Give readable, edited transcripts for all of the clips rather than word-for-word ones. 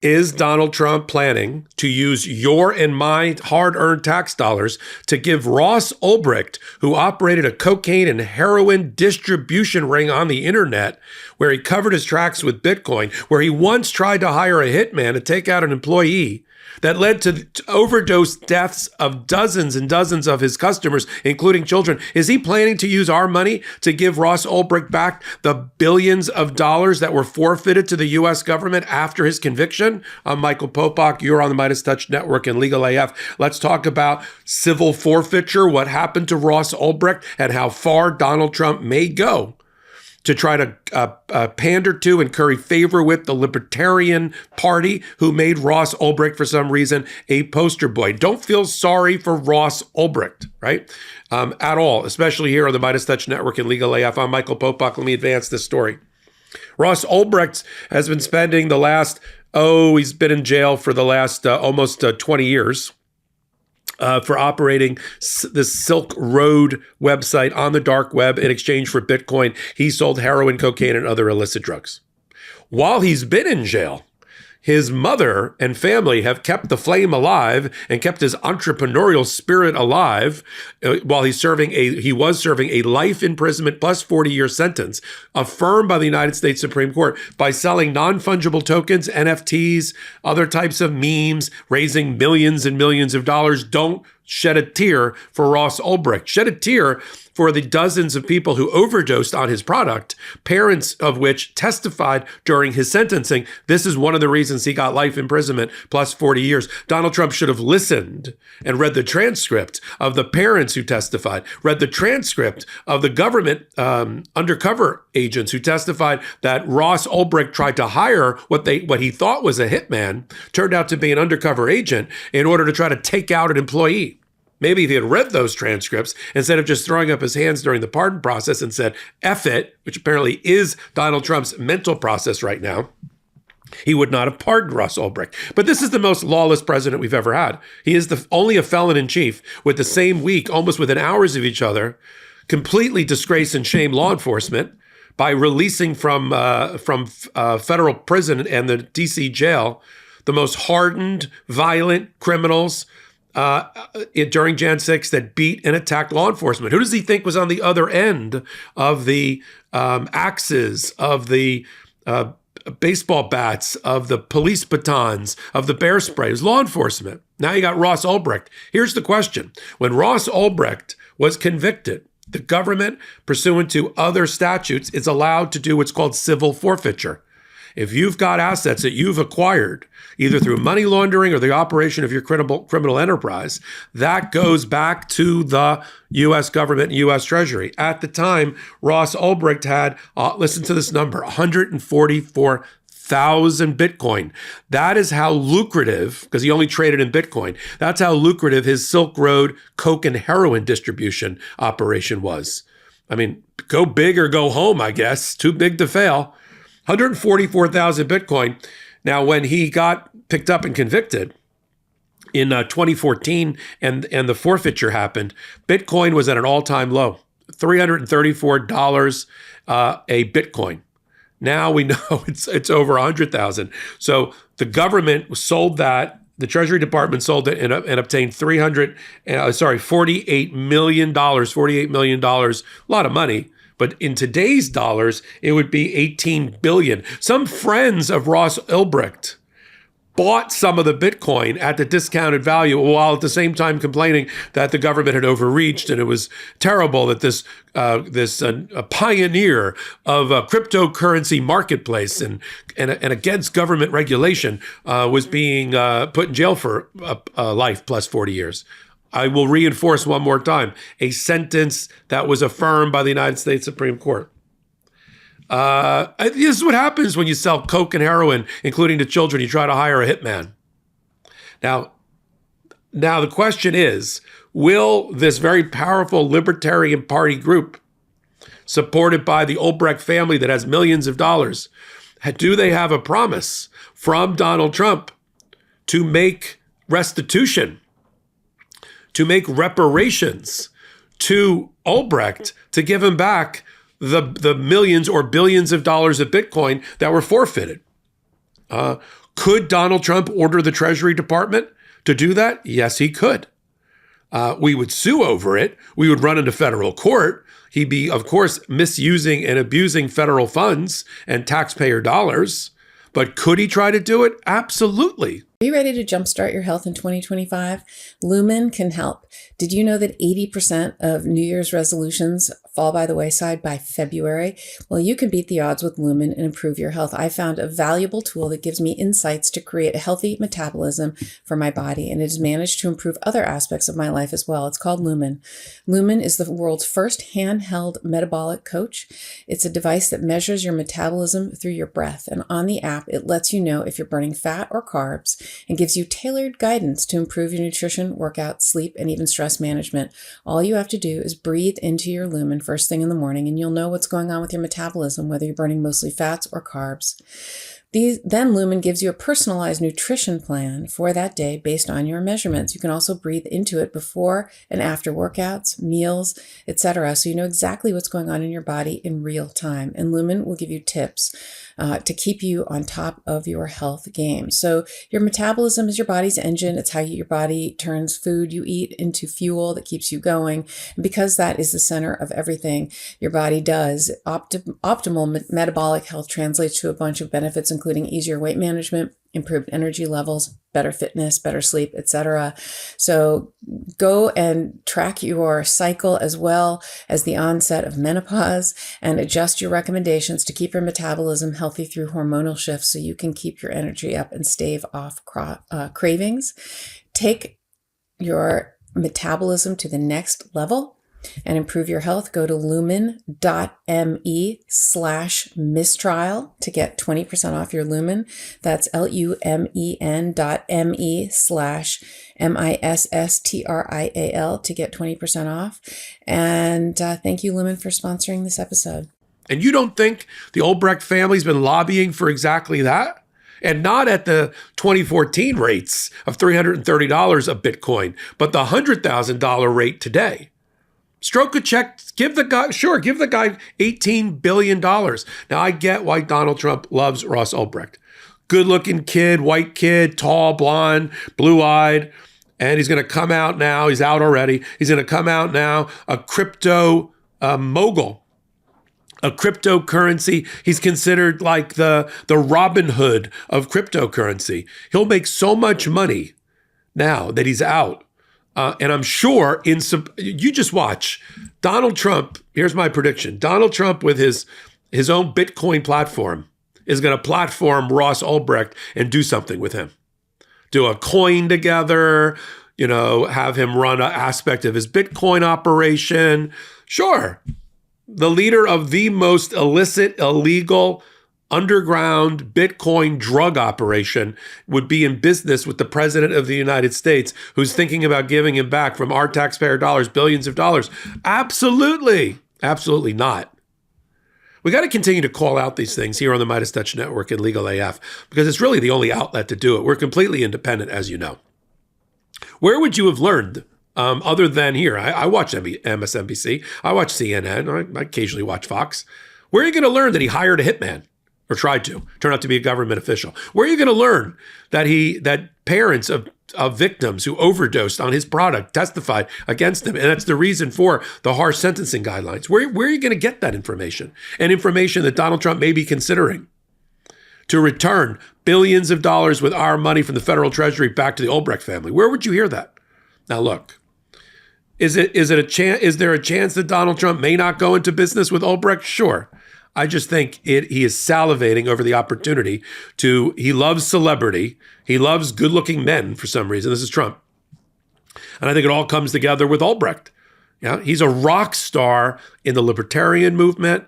Is Donald Trump planning to use your and my hard-earned tax dollars to give Ross Ulbricht, who operated a cocaine and heroin distribution ring on the internet, where he covered his tracks with Bitcoin, where he once tried to hire a hitman to take out an employee, that led to overdose deaths of dozens and dozens of his customers, including children? Is he planning to use our money to give Ross Ulbricht back the billions of dollars that were forfeited to the U.S. government after his conviction? I'm Michael Popok. You're on the MeidasTouch Network and Legal AF. Let's talk about civil forfeiture, what happened to Ross Ulbricht, and how far Donald Trump may go to try to pander to and curry favor with the Libertarian Party, who made Ross Ulbricht, for some reason, a poster boy. Don't feel sorry for Ross Ulbricht, right? At all, especially here on the MeidasTouch Network and Legal AF. I'm Michael Popok. Let me advance this story. Ross Ulbricht has been spending the last, he's been in jail for the last almost 20 years. For operating this Silk Road website on the dark web in exchange for Bitcoin. He sold heroin, cocaine, and other illicit drugs. While he's been in jail, his mother and family have kept the flame alive and kept his entrepreneurial spirit alive while he was serving a life imprisonment plus 40-year sentence affirmed by the United States Supreme Court by selling non-fungible tokens, NFTs, other types of memes, raising millions and millions of dollars. Don't shed a tear for Ross Ulbricht. Shed a tear for the dozens of people who overdosed on his product, parents of which testified during his sentencing. This is one of the reasons he got life imprisonment plus 40 years. Donald Trump should have listened and read the transcript of the parents who testified, read the transcript of the government undercover agents who testified that Ross Ulbricht tried to hire what he thought was a hitman, turned out to be an undercover agent in order to try to take out an employee. Maybe if he had read those transcripts, instead of just throwing up his hands during the pardon process and said, F it, which apparently is Donald Trump's mental process right now, he would not have pardoned Ross Ulbricht. But this is the most lawless president we've ever had. He is only a felon in chief with the same week, almost within hours of each other, completely disgrace and shame law enforcement by releasing from federal prison and the DC jail the most hardened, violent criminals during Jan 6 that beat and attacked law enforcement. Who does he think was on the other end of the axes, of the baseball bats, of the police batons, of the bear spray? It was law enforcement. Now you got Ross Ulbricht. Here's the question. When Ross Ulbricht was convicted, the government, pursuant to other statutes, is allowed to do what's called civil forfeiture. If you've got assets that you've acquired, either through money laundering or the operation of your criminal enterprise, that goes back to the U.S. government and U.S. Treasury. At the time, Ross Ulbricht had, listen to this number, 144,000 Bitcoin. That is how lucrative, because he only traded in Bitcoin, that's how lucrative his Silk Road coke and heroin distribution operation was. I mean, go big or go home, I guess. Too big to fail. 144,000 Bitcoin. Now, when he got picked up and convicted in 2014 and the forfeiture happened, Bitcoin was at an all-time low, $334 a Bitcoin. Now we know it's over 100,000. So the government sold that. The Treasury Department sold it and obtained $48 million. $48 million, a lot of money. But in today's dollars, it would be $18 billion. Some friends of Ross Ulbricht bought some of the Bitcoin at the discounted value while at the same time complaining that the government had overreached and it was terrible that this pioneer of a cryptocurrency marketplace and against government regulation was being put in jail for life plus 40 years. I will reinforce one more time, a sentence that was affirmed by the United States Supreme Court. This is what happens when you sell coke and heroin, including to children. You try to hire a hitman. Now the question is, will this very powerful Libertarian Party group, supported by the Ulbricht family that has millions of dollars, do they have a promise from Donald Trump to make restitution, to make reparations to Ulbricht, to give him back the millions or billions of dollars of Bitcoin that were forfeited? Could Donald Trump order the Treasury Department to do that? Yes, he could. We would sue over it. We would run into federal court. He'd be, of course, misusing and abusing federal funds and taxpayer dollars. But could he try to do it? Absolutely. Are you ready to jumpstart your health in 2025? Lumen can help. Did you know that 80% of New Year's resolutions fall by the wayside by February? Well, you can beat the odds with Lumen and improve your health. I found a valuable tool that gives me insights to create a healthy metabolism for my body, and it has managed to improve other aspects of my life as well. It's called Lumen. Lumen is the world's first handheld metabolic coach. It's a device that measures your metabolism through your breath, and on the app, it lets you know if you're burning fat or carbs and gives you tailored guidance to improve your nutrition, workout, sleep, and even stress management. All you have to do is breathe into your Lumen first thing in the morning, and you'll know what's going on with your metabolism, whether you're burning mostly fats or carbs. Then Lumen gives you a personalized nutrition plan for that day based on your measurements. You can also breathe into it before and after workouts, meals, etc. So you know exactly what's going on in your body in real time. And Lumen will give you tips to keep you on top of your health game. So your metabolism is your body's engine. It's how your body turns food you eat into fuel that keeps you going. And because that is the center of everything your body does, optimal metabolic health translates to a bunch of benefits, including easier weight management, improved energy levels, better fitness, better sleep, etc. So go and track your cycle as well as the onset of menopause and adjust your recommendations to keep your metabolism healthy through hormonal shifts so you can keep your energy up and stave off cravings. Take your metabolism to the next level and improve your health. Go to lumen.me/mistrial to get 20% off your Lumen. That's lumen.me/MISSTRIAL to get 20% off. And thank you, Lumen, for sponsoring this episode. And you don't think the Ulbricht family's been lobbying for exactly that? And not at the 2014 rates of $330 a Bitcoin, but the $100,000 rate today. Stroke a check, give the guy $18 billion. Now, I get why Donald Trump loves Ross Ulbricht. Good-looking kid, white kid, tall, blonde, blue-eyed, and he's going to come out now. He's out already. He's going to come out now, a crypto mogul, a cryptocurrency. He's considered like the Robin Hood of cryptocurrency. He'll make so much money now that he's out. And I'm sure you just watch Donald Trump. Here's my prediction. Donald Trump with his own Bitcoin platform is going to platform Ross Ulbricht and do something with him. Do a coin together, have him run an aspect of his Bitcoin operation. Sure. The leader of the most illicit, illegal, underground Bitcoin drug operation would be in business with the president of the United States, who's thinking about giving him back from our taxpayer dollars, billions of dollars. Absolutely. Absolutely not. We got to continue to call out these things here on the MeidasTouch Network and Legal AF, because it's really the only outlet to do it. We're completely independent, as you know. Where would you have learned other than here? I watch MSNBC. I watch CNN. I occasionally watch Fox. Where are you going to learn that he hired a hitman? Or tried to turn out to be a government official? Where are you going to learn that parents of victims who overdosed on his product testified against him, and that's the reason for the harsh sentencing guidelines? Where are you going to get that information? And information that Donald Trump may be considering to return billions of dollars with our money from the federal treasury back to the Ulbricht family. Where would you hear that? Now look, is there a chance that Donald Trump may not go into business with Ulbricht? Sure. I just think he is salivating over the opportunity he loves celebrity. He loves good-looking men for some reason. This is Trump. And I think it all comes together with Ulbricht. Yeah, he's a rock star in the libertarian movement.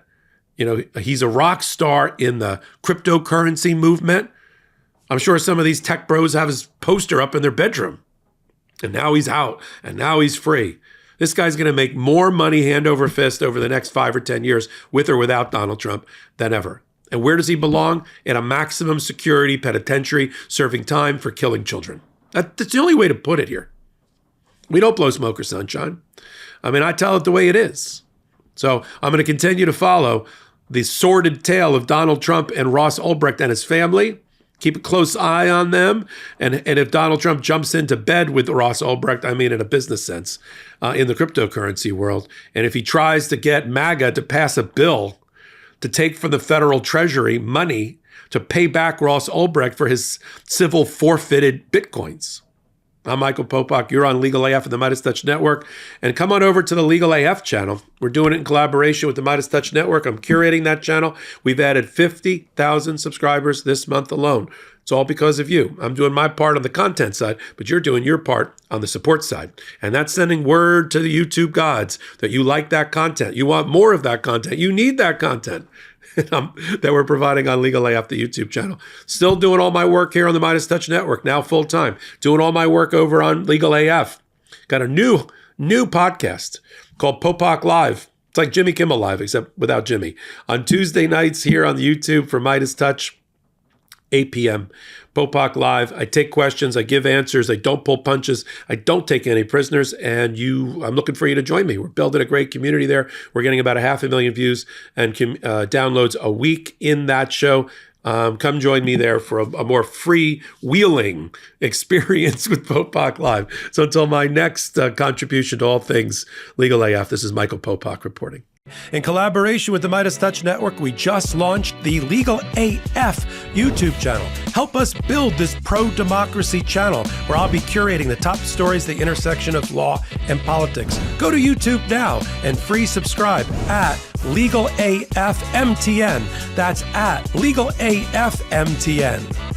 He's a rock star in the cryptocurrency movement. I'm sure some of these tech bros have his poster up in their bedroom. And now he's out, and now he's free. This guy's going to make more money hand over fist over the next 5 or 10 years, with or without Donald Trump, than ever. And where does he belong? In a maximum security penitentiary, serving time for killing children. That's the only way to put it here. We don't blow smoke or sunshine. I tell it the way it is. So I'm going to continue to follow the sordid tale of Donald Trump and Ross Ulbricht and his family. Keep a close eye on them. And if Donald Trump jumps into bed with Ross Ulbricht, I mean in a business sense, in the cryptocurrency world, and if he tries to get MAGA to pass a bill to take from the federal treasury money to pay back Ross Ulbricht for his civil forfeited Bitcoins. I'm Michael Popok. You're on Legal AF and the MeidasTouch Network. And come on over to the Legal AF channel. We're doing it in collaboration with the MeidasTouch Network. I'm curating that channel. We've added 50,000 subscribers this month alone. It's all because of you. I'm doing my part on the content side, but you're doing your part on the support side. And that's sending word to the YouTube gods that you like that content. You want more of that content. You need that content that we're providing on Legal AF, the YouTube channel. Still doing all my work here on the MeidasTouch Network, now full time. Doing all my work over on Legal AF. Got a new podcast called Popok Live. It's like Jimmy Kimmel Live, except without Jimmy. On Tuesday nights here on the YouTube for MeidasTouch, 8 p.m. Popok Live. I take questions. I give answers. I don't pull punches. I don't take any prisoners. And I'm looking for you to join me. We're building a great community there. We're getting about 500,000 views and downloads a week in that show. Come join me there for a more freewheeling experience with Popok Live. So until my next contribution to all things Legal AF, this is Michael Popok reporting. In collaboration with the MeidasTouch Network, we just launched the Legal AF YouTube channel. Help us build this pro-democracy channel where I'll be curating the top stories at the intersection of law and politics. Go to YouTube now and free subscribe at Legal AF MTN. That's at Legal AF MTN.